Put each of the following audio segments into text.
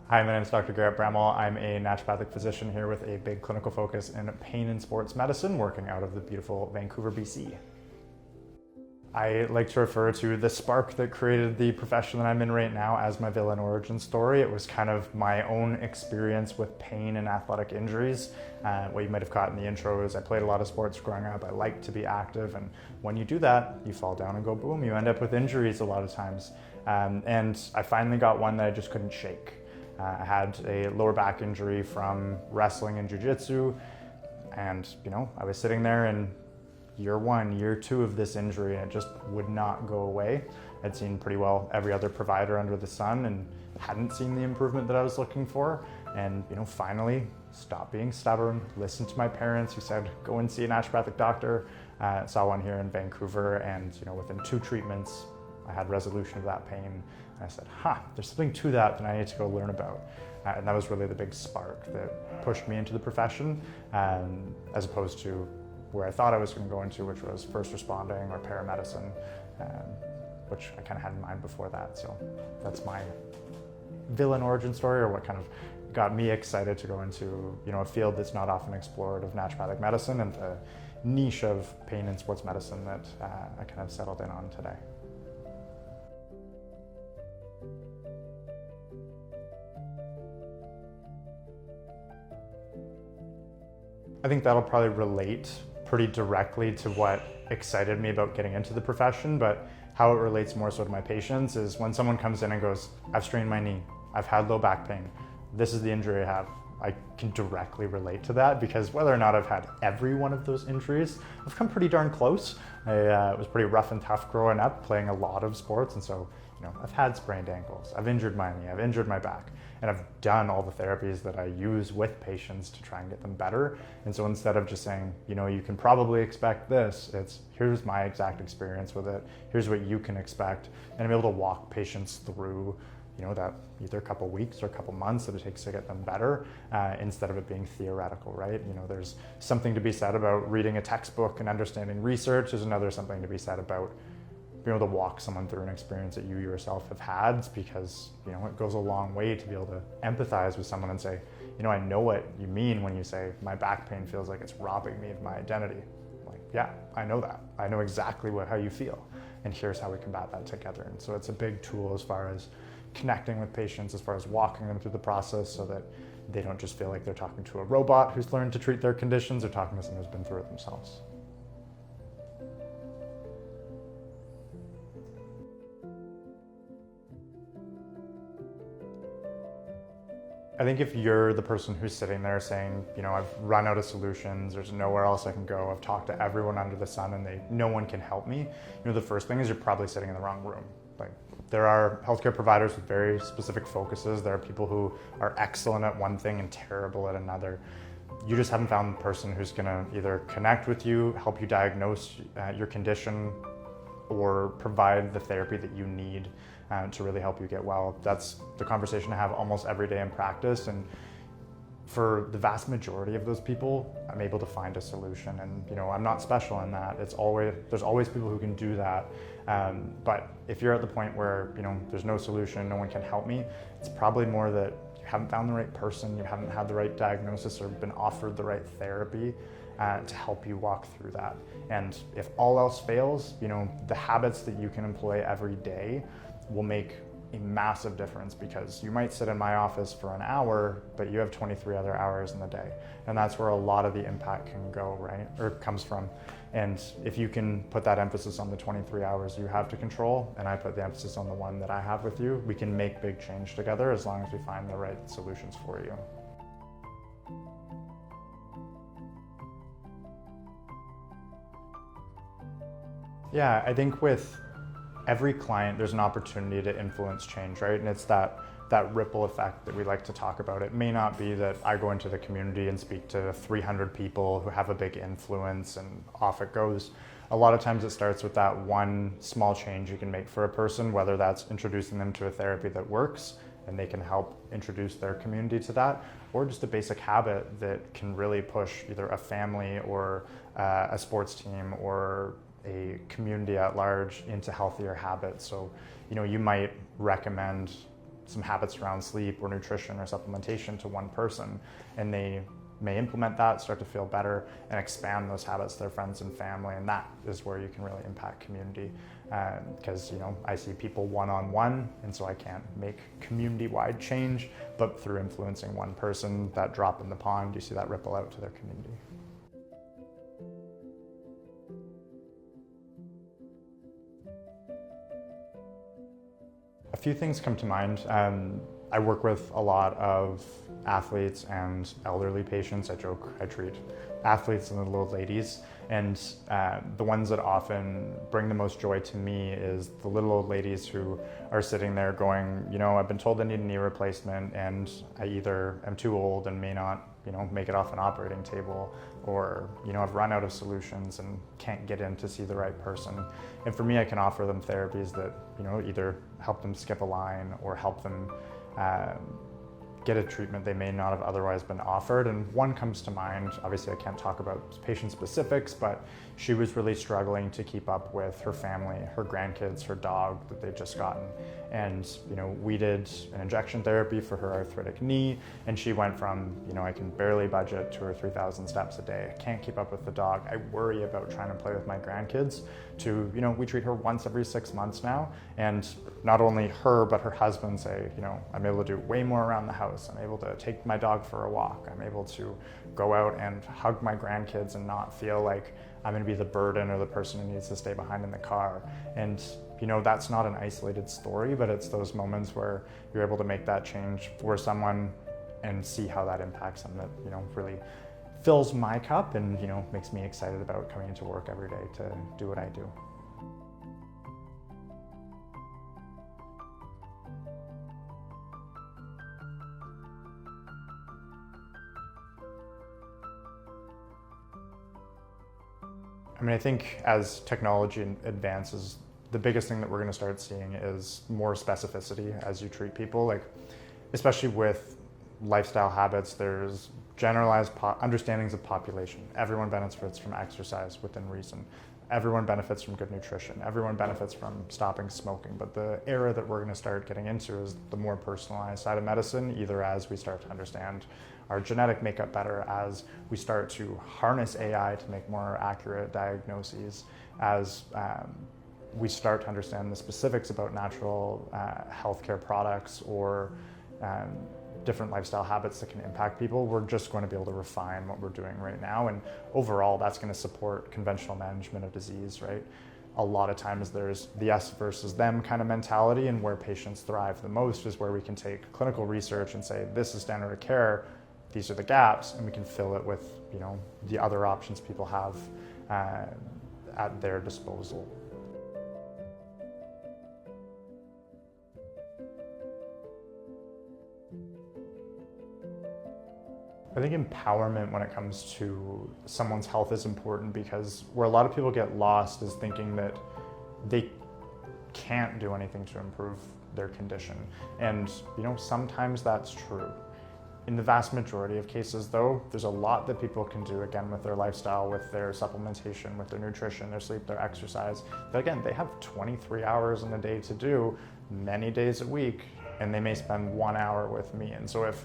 Hi, my name is Dr. Garrett Bramall. I'm a naturopathic physician here with a big clinical focus in pain and sports medicine, working out of the beautiful Vancouver, BC. I like to refer to the spark that created the profession that I'm in right now as my villain origin story. It was kind of my own experience with pain and athletic injuries. What you might have caught in the intro is I played a lot of sports growing up. I like to be active, and when you do that, you fall down and go boom. You end up with injuries a lot of times. And I finally got one that I just couldn't shake. I had a lower back injury from wrestling and jiu-jitsu, and I was sitting there in year 1, year 2 of this injury, and it just would not go away. I'd seen pretty well every other provider under the sun and hadn't seen the improvement that I was looking for. And finally stopped being stubborn, listened to my parents who said, go and see a naturopathic doctor. Saw one here in Vancouver, and within 2 treatments, I had resolution of that pain. And I said, there's something to that I need to go learn about. And that was really the big spark that pushed me into the profession, as opposed to where I thought I was going to go into, which was first responding or paramedicine, which I kind of had in mind before that. So that's my villain origin story, or what kind of got me excited to go into a field that's not often explored of naturopathic medicine, and the niche of pain and sports medicine that I kind of settled in on today. I think that'll probably relate pretty directly to what excited me about getting into the profession, but how it relates more so to my patients is when someone comes in and goes, I've strained my knee, I've had low back pain, this is the injury I have. I can directly relate to that, because whether or not I've had every one of those injuries, I've come pretty darn close. I was pretty rough and tough growing up, playing a lot of sports, and so I've had sprained ankles, I've injured my knee, I've injured my back, and I've done all the therapies that I use with patients to try and get them better. And so instead of just saying, you can probably expect this, it's here's my exact experience with it, here's what you can expect, and I'm able to walk patients through that either a couple weeks or a couple months that it takes to get them better, instead of it being theoretical, right? There's something to be said about reading a textbook and understanding research. There's another something to be said about being able to walk someone through an experience that you yourself have had, because it goes a long way to be able to empathize with someone and say, I know what you mean when you say my back pain feels like it's robbing me of my identity. Like, yeah, I know that. I know exactly how you feel, and here's how we combat that together. And so it's a big tool as far as connecting with patients, as far as walking them through the process, so that they don't just feel like they're talking to a robot who's learned to treat their conditions, or talking to someone who's been through it themselves. I think if you're the person who's sitting there saying, I've run out of solutions, there's nowhere else I can go, I've talked to everyone under the sun and no one can help me, the first thing is you're probably sitting in the wrong room. Like, there are healthcare providers with very specific focuses. There are people who are excellent at one thing and terrible at another. You just haven't found the person who's gonna either connect with you, help you diagnose your condition, or provide the therapy that you need to really help you get well. That's the conversation I have almost every day in practice, and for the vast majority of those people, I'm able to find a solution. And I'm not special in that. There's always people who can do that. But if you're at the point where there's no solution, no one can help me, it's probably more that you haven't found the right person, you haven't had the right diagnosis, or been offered the right therapy to help you walk through that. And if all else fails, the habits that you can employ every day will make a massive difference, because you might sit in my office for an hour, but you have 23 other hours in the day. And that's where a lot of the impact can go, right? Or comes from. And if you can put that emphasis on the 23 hours you have to control, and I put the emphasis on the one that I have with you, we can make big change together, as long as we find the right solutions for you. Yeah, I think with every client, there's an opportunity to influence change, right? And it's that ripple effect that we like to talk about. It may not be that I go into the community and speak to 300 people who have a big influence and off it goes. A lot of times it starts with that one small change you can make for a person, whether that's introducing them to a therapy that works and they can help introduce their community to that, or just a basic habit that can really push either a family or a sports team or a community at large into healthier habits. So, you might recommend some habits around sleep or nutrition or supplementation to one person, and they may implement that, start to feel better, and expand those habits to their friends and family. And that is where you can really impact community. Because I see people one-on-one, and so I can't make community-wide change, but through influencing one person, that drop in the pond, you see that ripple out to their community. A few things come to mind. I work with a lot of athletes and elderly patients. I joke I treat athletes and little old ladies, and the ones that often bring the most joy to me is the little old ladies who are sitting there going, I've been told I need a knee replacement, and I either am too old and may not make it off an operating table, or I've run out of solutions and can't get in to see the right person. And for me, I can offer them therapies that either help them skip a line or help them get a treatment they may not have otherwise been offered. And one comes to mind. Obviously I can't talk about patient specifics, but she was really struggling to keep up with her family, her grandkids, her dog that they'd just gotten. And we did an injection therapy for her arthritic knee, and she went from I can barely budget 2,000 or 3,000 steps a day, I can't keep up with the dog, I worry about trying to play with my grandkids, to we treat her once every 6 months now. And not only her but her husband say, I'm able to do way more around the house, I'm able to take my dog for a walk, I'm able to go out and hug my grandkids and not feel like I'm going to be the burden or the person who needs to stay behind in the car. And that's not an isolated story, but it's those moments where you're able to make that change for someone and see how that impacts them, that really fills my cup and makes me excited about coming into work every day to do what I do. I think as technology advances, the biggest thing that we're going to start seeing is more specificity as you treat people. Like, especially with lifestyle habits, there's generalized understandings of population. Everyone benefits from exercise within reason. Everyone benefits from good nutrition. Everyone benefits from stopping smoking. But the era that we're going to start getting into is the more personalized side of medicine, either as we start to understand our genetic makeup better, as we start to harness AI to make more accurate diagnoses, as we start to understand the specifics about natural healthcare products or different lifestyle habits that can impact people. We're just going to be able to refine what we're doing right now. And overall, that's going to support conventional management of disease, right? A lot of times there's the us versus them kind of mentality, and where patients thrive the most is where we can take clinical research and say, this is standard of care, these are the gaps, and we can fill it with the other options people have at their disposal. I think empowerment when it comes to someone's health is important, because where a lot of people get lost is thinking that they can't do anything to improve their condition. And sometimes that's true. In the vast majority of cases though, there's a lot that people can do, again, with their lifestyle, with their supplementation, with their nutrition, their sleep, their exercise. But again, they have 23 hours in a day to do, many days a week, and they may spend 1 hour with me. And so if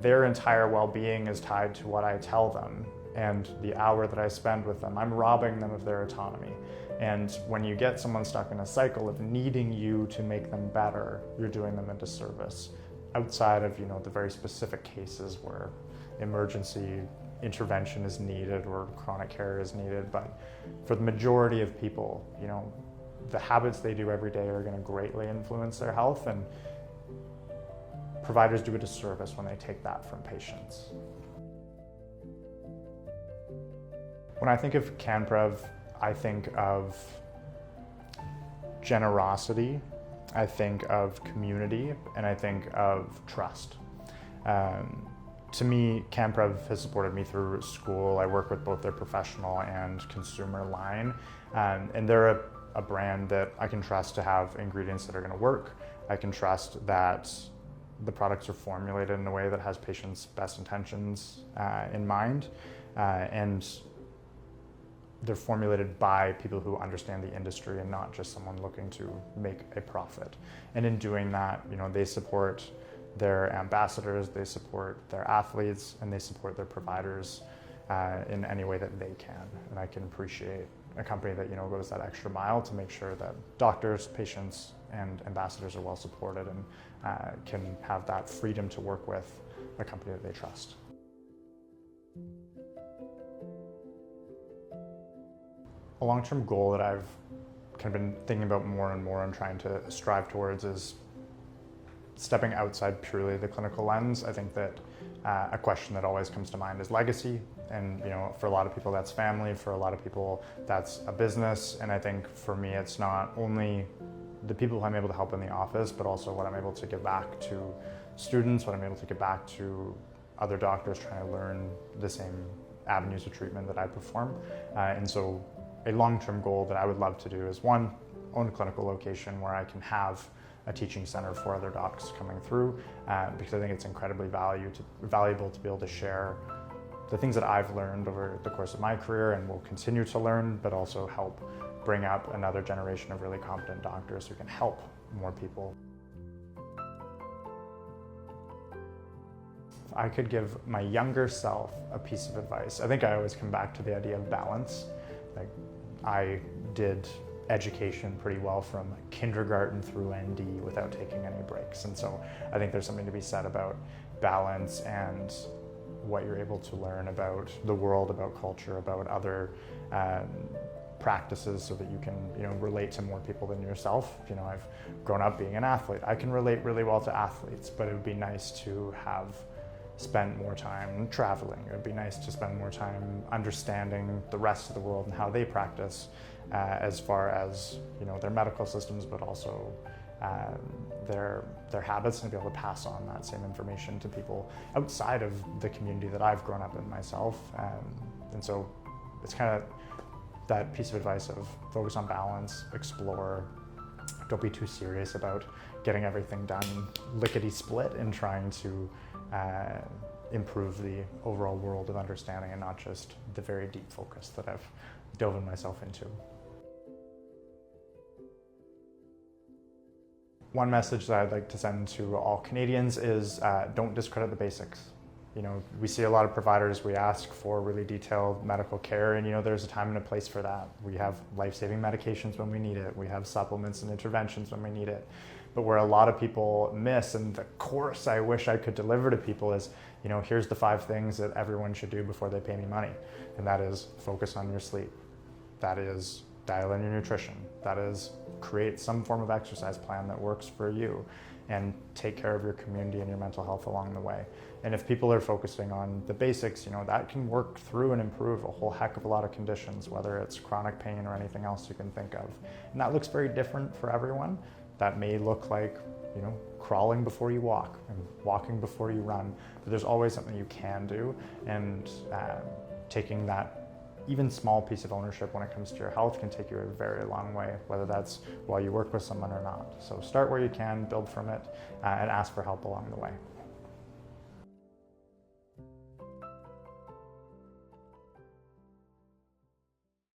their entire well-being is tied to what I tell them and the hour that I spend with them, I'm robbing them of their autonomy. And when you get someone stuck in a cycle of needing you to make them better, you're doing them a disservice. Outside of the very specific cases where emergency intervention is needed or chronic care is needed, but for the majority of people, the habits they do every day are going to greatly influence their health, and providers do a disservice when they take that from patients. When I think of CanPrev, I think of generosity, I think of community, and I think of trust. To me, CanPrev has supported me through school. I work with both their professional and consumer line, and they're a brand that I can trust to have ingredients that are going to work. I can trust that the products are formulated in a way that has patients' best intentions in mind. And they're formulated by people who understand the industry and not just someone looking to make a profit. And in doing that, they support their ambassadors, they support their athletes, and they support their providers in any way that they can. And I can appreciate a company that goes that extra mile to make sure that doctors, patients, and ambassadors are well supported and can have that freedom to work with a company that they trust. A long-term goal that I've kind of been thinking about more and more and trying to strive towards is stepping outside purely the clinical lens. I think that a question that always comes to mind is legacy. And for a lot of people that's family, for a lot of people that's a business. And I think for me, it's not only the people who I'm able to help in the office, but also what I'm able to give back to students, what I'm able to give back to other doctors trying to learn the same avenues of treatment that I perform. And so a long-term goal that I would love to do is, one, own a clinical location where I can have a teaching center for other docs coming through, because I think it's incredibly valuable to be able to share the things that I've learned over the course of my career and will continue to learn, but also help bring up another generation of really competent doctors who can help more people. If I could give my younger self a piece of advice, I think I always come back to the idea of balance. Like, I did education pretty well from kindergarten through ND without taking any breaks. And so I think there's something to be said about balance and what you're able to learn about the world, about culture, about other practices so that you can relate to more people than yourself. I've grown up being an athlete. I can relate really well to athletes, but it would be nice to have spent more time traveling. It would be nice to spend more time understanding the rest of the world and how they practice, as far as their medical systems, but also their habits, and be able to pass on that same information to people outside of the community that I've grown up in myself. And so it's kind of that piece of advice of focus on balance, explore, don't be too serious about getting everything done lickety-split and trying to improve the overall world of understanding and not just the very deep focus that I've dove myself into. One message that I'd like to send to all Canadians is don't discredit the basics. We see a lot of providers, we ask for really detailed medical care, and there's a time and a place for that. We have life-saving medications when we need it. We have supplements and interventions when we need it. But where a lot of people miss, and the course I wish I could deliver to people is, here's the 5 things that everyone should do before they pay me money. And that is focus on your sleep. That is dial in your nutrition. That is create some form of exercise plan that works for you, and take care of your community and your mental health along the way. And if people are focusing on the basics, that can work through and improve a whole heck of a lot of conditions, whether it's chronic pain or anything else you can think of. And that looks very different for everyone. That may look like, crawling before you walk and walking before you run, but there's always something you can do, and taking that even small piece of ownership when it comes to your health can take you a very long way, whether that's while you work with someone or not. So start where you can, build from it, and ask for help along the way.